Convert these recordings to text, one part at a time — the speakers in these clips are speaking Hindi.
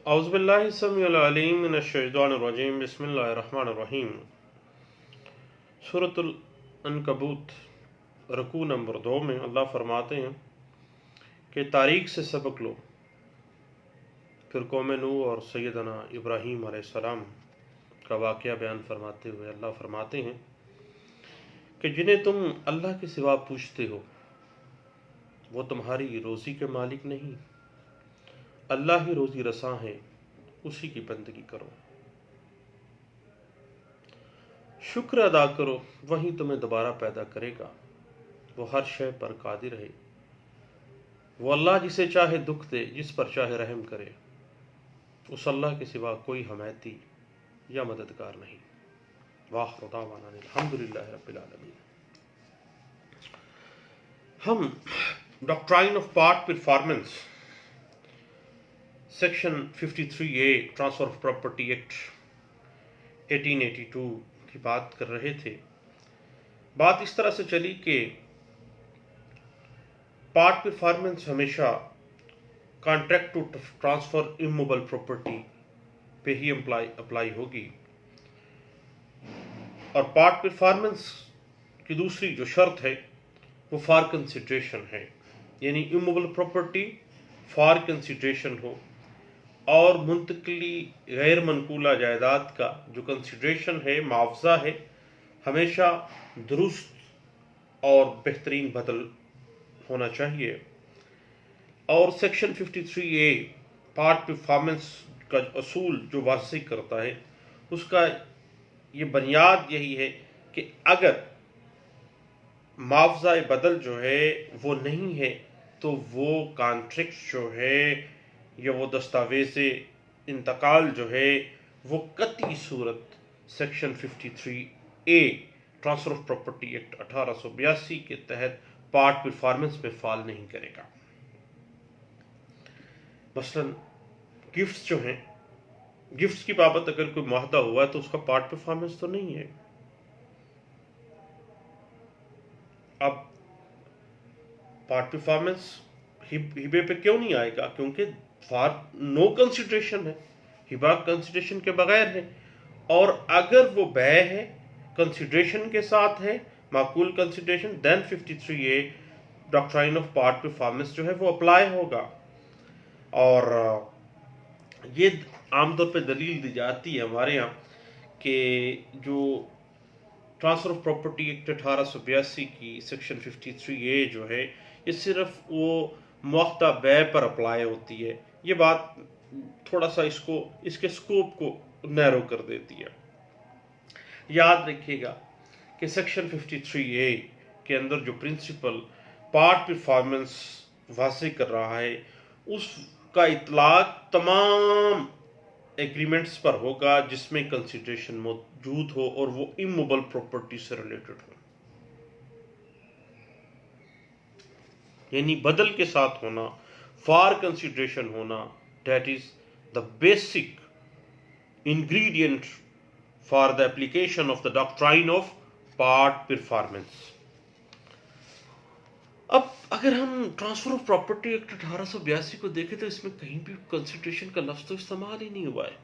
औज़ुबिल्लाहि समीउल अलीम मिनश्शैतानिर रजीम बिस्मिल्लाहिर रहमानिर रहीम। सूरतुल अनकबूत रुकू नंबर 2 में अल्लाह फरमाते हैं कि तारीख से सबक लो। फिर कौम नूह और सैयदना इब्राहीम अलैहिस्सलाम का वाक़या बयान फरमाते हुए अल्लाह फरमाते हैं कि जिन्हें तुम अल्लाह के सिवा पूछते हो वो तुम्हारी रोज़ी के मालिक नहीं, अल्लाह ही रोज़ी रसां है, उसी की बंदगी करो, शुक्र अदा करो, वही तुम्हें दोबारा पैदा करेगा, वो हर शय पर कादिर है। वो अल्लाह जिसे चाहे दुख दे, जिस पर चाहे रहम करे, उस अल्लाह के सिवा कोई हमायती या मददगार नहीं। वाखिर दावाना अल्हम्दुलिल्लाहि रब्बिल आलमीन। हम doctrine of part performance section 53A transfer of property act 1882 की बात कर रहे थे। बात इस तरह से चली कि पार्ट परफॉर्मेंस हमेशा contract to transfer immovable property पे ही अप्लाई होगी, और पार्ट परफॉर्मेंस की दूसरी जो शर्त है वो फॉर कंसिडरेशन है, यानी इमूवेबल प्रॉपर्टी फॉर कंसिडरेशन हो और मुंतकली गैर मनकूला जायदाद का जो कंसिडरेशन है, मुआवजा है, हमेशा दुरुस्त और बेहतरीन बदल होना चाहिए। और सेक्शन 53A पार्ट परफॉर्मेंस का असूल जो वाज़ेह करता है उसका ये बुनियाद यही है कि अगर मुआवजा बदल जो है वो नहीं है तो वो कॉन्ट्रैक्ट जो है या वो दस्तावेज़ इंतकाल जो है वो कतई सूरत section 53A transfer of property act 1882 के तहत पार्ट परफॉर्मेंस में फॉल नहीं करेगा। मसलन गिफ्ट्स जो हैं, गिफ्ट्स की बाबत अगर कोई मुआहदा हुआ है तो उसका पार्ट परफॉर्मेंस तो नहीं है। अब पार्ट परफॉर्मेंस हिबे पे क्यों नहीं आएगा? क्योंकि फॉर नो कंसिडरेशन है, हिबा कंसिडरेशन के बगैर है। और अगर वो व्यय है, कंसिडरेशन के साथ है, माकूल consideration, then 53A doctrine of part performance जो है वो अप्लाई होगा। और ये आमतौर पे दलील दी जाती है हमारे यहाँ कि जो ट्रांसफर ऑफ प्रॉपर्टी एक्ट 1882 की सेक्शन 53A जो है ये सिर्फ वो मुआख्ता व्यय पर अप्लाई होती है। ये बात थोड़ा सा इसके स्कोप को नैरो कर देती है। याद रखिएगा कि सेक्शन 53A के अंदर जो प्रिंसिपल पार्ट परफॉर्मेंस वाज़ेह कर रहा है उसका इतलाक तमाम एग्रीमेंट्स पर होगा जिसमें कंसिडरेशन मौजूद हो और वो इमूवेबल प्रॉपर्टी से रिलेटेड हो, यानी बदल के साथ होना, फॉर कंसिडरेशन होना। That is the basic ingredient for the application of the doctrine of part performance. अब अगर हम ट्रांसफर ऑफ प्रॉपर्टी एक्ट 1882 को देखें तो इसमें कहीं भी कंसिडरेशन का लफ्ज तो इस्तेमाल ही नहीं हुआ है।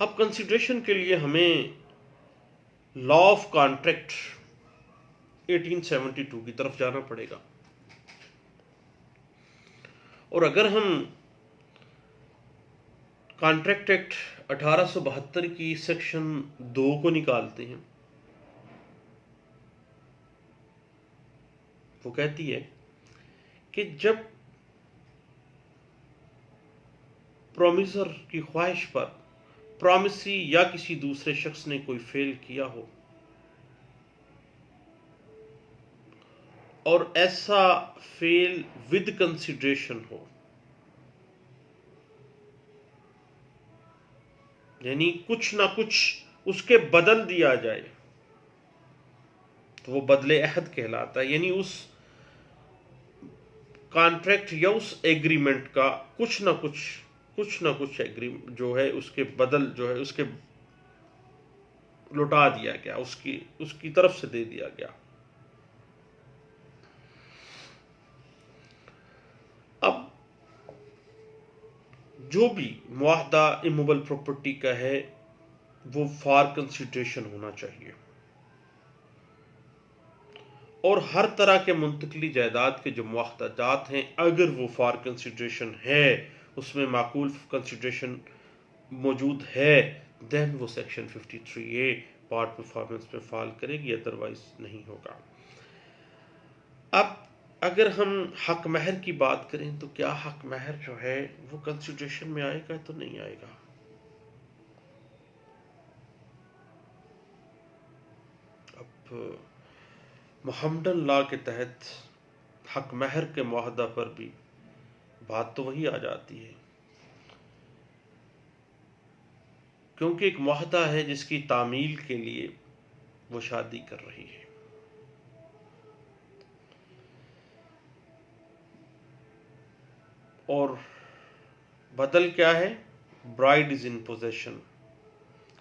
अब कंसिडरेशन के लिए हमें लॉ ऑफ कॉन्ट्रैक्ट 1872 की तरफ जाना पड़ेगा। और अगर हम कॉन्ट्रैक्ट एक्ट 1872 की सेक्शन 2 को निकालते हैं, वो कहती है कि जब प्रोमिसर की ख्वाहिश पर प्रॉमिसी या किसी दूसरे शख्स ने कोई फेल किया हो और ऐसा फेल विद कंसिडरेशन हो, यानी कुछ ना कुछ उसके बदल दिया जाए, तो वो बदले अहद कहलाता है। यानी उस कॉन्ट्रैक्ट या उस एग्रीमेंट का कुछ ना कुछ एग्रीमेंट जो है उसके बदल जो है उसके लौटा दिया गया, उसकी तरफ से दे दिया गया। अब जो भी मुआहदा इमूवेबल प्रॉपर्टी का है वो फॉर कंसिडरेशन होना चाहिए, और हर तरह के मुंतकली जायदाद के जो मुआहदात हैं अगर वो फॉर कंसिडरेशन है, उसमें माकूल कंसिडरेशन मौजूद है, देन वो सेक्शन 53A पार्ट परफॉर्मेंस पे फॉल करेगी, अदरवाइज नहीं होगा। अब अगर हम हक महर की बात करें तो क्या हक महर जो है वो कंसिडरेशन में आएगा तो नहीं आएगा? अब मोहम्मदन लॉ के तहत हक महर के मुआहदा पर भी बात तो वही आ जाती है, क्योंकि एक मुआहदा है जिसकी तामील के लिए वो शादी कर रही है। और बदल क्या है? Bride is in possession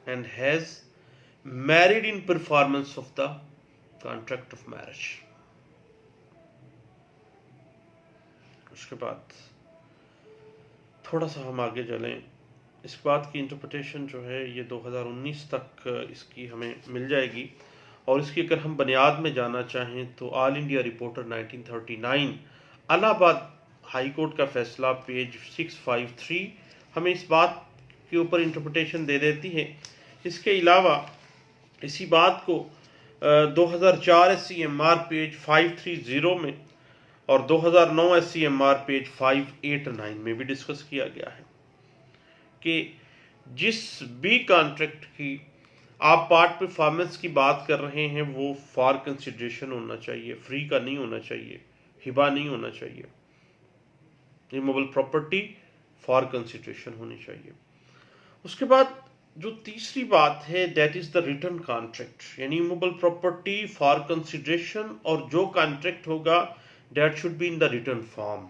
and has married in performance of the contract of marriage. उसके बाद थोड़ा सा हम आगे चलें, इस बात की इंटरप्रिटेशन जो है ये 2019 तक इसकी हमें मिल जाएगी, और इसकी अगर हम बुनियाद में जाना चाहें तो all India reporter 1939 Allahabad high court का फैसला पेज 653 हमें इस बात के ऊपर इंटरप्रिटेशन दे देती है। इसके अलावा इसी बात को 2004 SCMR पेज 530 में और 2009 SCMR पेज 589 में भी डिस्कस किया गया है कि जिस भी कॉन्ट्रैक्ट की आप पार्ट परफॉर्मेंस की बात कर रहे हैं वो फॉर कंसिडरेशन होना चाहिए, फ्री का नहीं होना चाहिए, हिबा नहीं होना चाहिए। रिमूवेबल प्रॉपर्टी फॉर कंसिडरेशन होनी चाहिए। उसके बाद जो तीसरी बात है that is the return contract, यानी इमूवेबल प्रॉपर्टी फॉर कंसिडरेशन, और जो कॉन्ट्रैक्ट होगा that should be in the return form.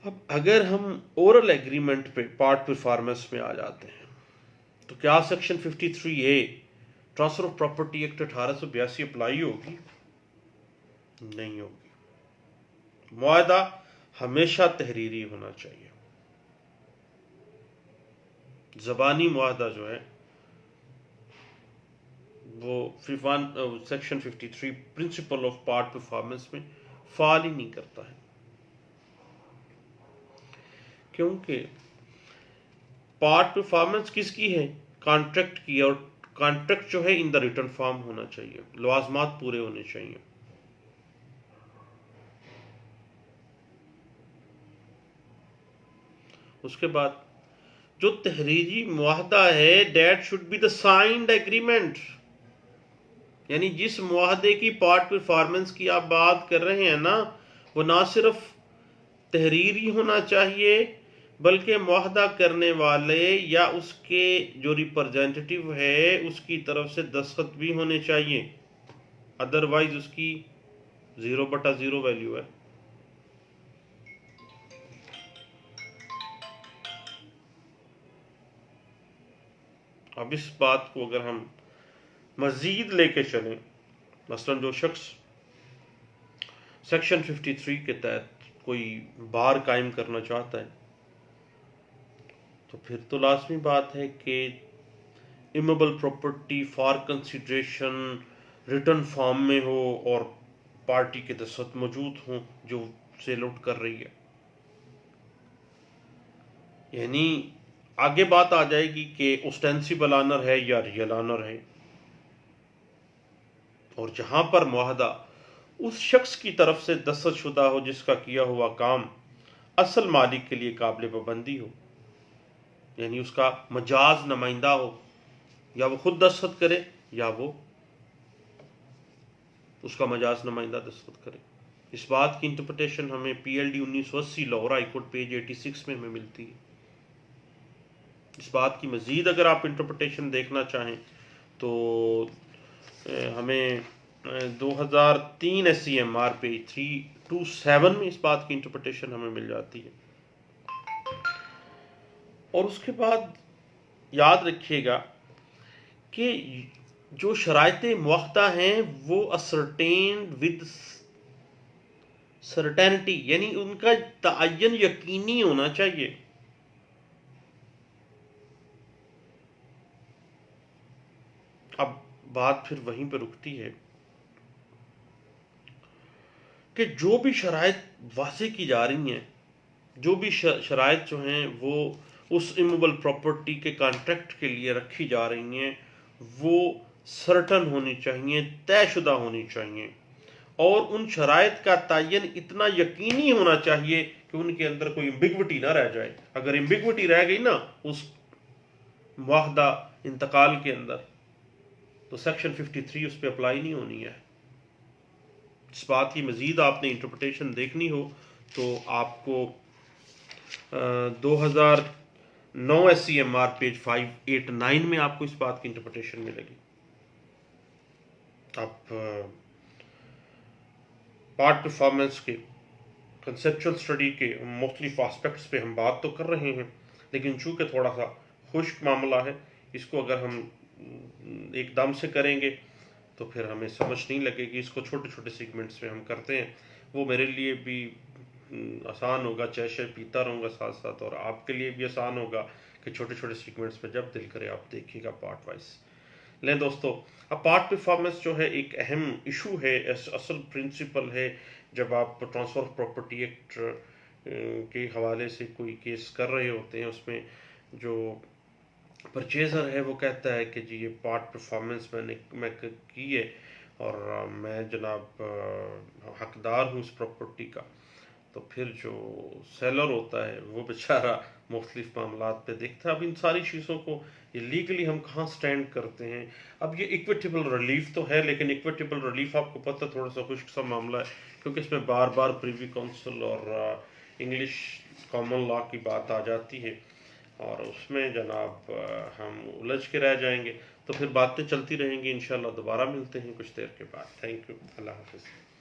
अब अगर हम ओरल एग्रीमेंट पे पार्ट परफॉर्मेंस में आ जाते हैं तो क्या section 53A transfer of property act 1882 apply होगी? नहीं होगी। मुआहदा हमेशा तहरीरी होना चाहिए। ज़बानी मुआहदा जो है वो section 53 principle of part performance में फॉल ही नहीं करता है, क्योंकि पार्ट परफॉर्मेंस किसकी है? कॉन्ट्रैक्ट की, और कॉन्ट्रैक्ट जो है इन द रिटर्न फॉर्म होना चाहिए, लवाजमात पूरे होने चाहिए। उसके बाद जो तहरीरी मुआहदा है that should be the signed agreement, यानी जिस मुआहदे की पार्ट परफॉर्मेंस की आप बात कर रहे हैं ना, वो ना सिर्फ तहरीरी होना चाहिए बल्कि मुआहदा करने वाले या उसके जो रिप्रेजेंटेटिव है उसकी तरफ से दस्तखत भी होने चाहिए, अदरवाइज उसकी 0/0 वैल्यू है। अब इस बात को अगर हम मजीद लेके चलें, मसलन जो शख्स सेक्शन 53 के तहत कोई बार कायम करना चाहता है तो फिर तो लाजमी बात है कि immovable property for consideration return form में हो और पार्टी के दस्तखत मौजूद हों जो सेल आउट कर रही है। यानी आगे बात आ जाएगी कि ऑस्टेंसिबल ऑनर है या रियल ऑनर है, और जहां पर मुआहदा उस शख्स की तरफ से दस्तखतशुदा हो जिसका किया हुआ काम असल मालिक के लिए काबिल पाबंदी हो, यानी उसका मजाज नुमाइंदा हो, या वो खुद दस्तखत करे या वो उसका मजाज नुमाइंदा दस्तखत करे। इस बात की इंटरप्रिटेशन हमें PLD 1980 Lahore high court page 86 में हमें मिलती है। इस बात की मजीद अगर आप इंटरप्रिटेशन देखना चाहें तो हमें 2003 SCMR पेज 327 में इस बात की इंटरप्रिटेशन हमें मिल जाती है। और उसके बाद याद रखिएगा कि जो शरायते मुआहदा हैं वो असरटेन्ड विद सर्टेनिटी यानी उनका तयन यकीनी होना चाहिए। अब बात फिर वहीं पर रुकती है कि जो भी शराइत वाज़े की जा रही हैं, जो भी शराइत जो हैं वो उस इमूवेबल प्रॉपर्टी के कॉन्ट्रैक्ट के लिए रखी जा रही हैं, वो सर्टन होनी चाहिए, तयशुदा होनी चाहिए, और उन शराइत का तयन इतना यकीनी होना चाहिए कि उनके अंदर कोई एम्बिग्विटी ना रह जाए। अगर एम्बिग्विटी रह गई ना उस मुआहदा इंतकाल के अंदर, तो सेक्शन 53 उस पर अप्लाई नहीं होनी है। इस बात की मज़ीद आपने इंटरप्रिटेशन देखनी हो तो आपको 2009 SCMR पेज 589 में आपको इस बात की इंटरप्रिटेशन मिलेगी। अब पार्ट परफॉर्मेंस के कंसेप्चुअल स्टडी के मुख्तलिफ आस्पेक्ट्स पे हम बात तो कर रहे हैं, लेकिन चूँकि थोड़ा सा खुश्क मामला है, इसको अगर हम एकदम से करेंगे तो फिर हमें समझ नहीं लगेगी। इसको छोटे छोटे सीगमेंट्स में हम करते हैं, वो मेरे लिए भी आसान होगा, चाय शाय पीता रहूँगा साथ साथ, और आपके लिए भी आसान होगा कि छोटे छोटे सीक्वेंस में जब दिल करे आप देखिएगा पार्ट वाइज। लें दोस्तों, अब पार्ट परफॉर्मेंस जो है एक अहम इशू है, असल प्रिंसिपल है। जब आप ट्रांसफ़र ऑफ प्रॉपर्टी एक्ट के हवाले से कोई केस कर रहे होते हैं, उसमें जो परचेज़र है वो कहता है कि जी ये पार्ट परफॉर्मेंस मैं की है और मैं जनाब हकदार हूँ उस प्रॉपर्टी का, तो फिर जो सेलर होता है वो बेचारा मुख्तलिफ मामलात पे देखता है। अब इन सारी चीज़ों को ये लीगली हम कहाँ स्टैंड करते हैं। अब ये इक्विटेबल रिलीफ तो है, लेकिन इक्विटेबल रिलीफ आपको पता थोड़ा सा खुश्क सा मामला है, क्योंकि इसमें बार बार प्रीवी काउंसिल और इंग्लिश कॉमन लॉ की बात आ जाती है, और उसमें जनाब हम उलझ के रह जाएंगे। तो फिर बातें चलती रहेंगी, इंशाल्लाह दोबारा मिलते हैं कुछ देर के बाद। थैंक यू, अल्लाह हाफिज़।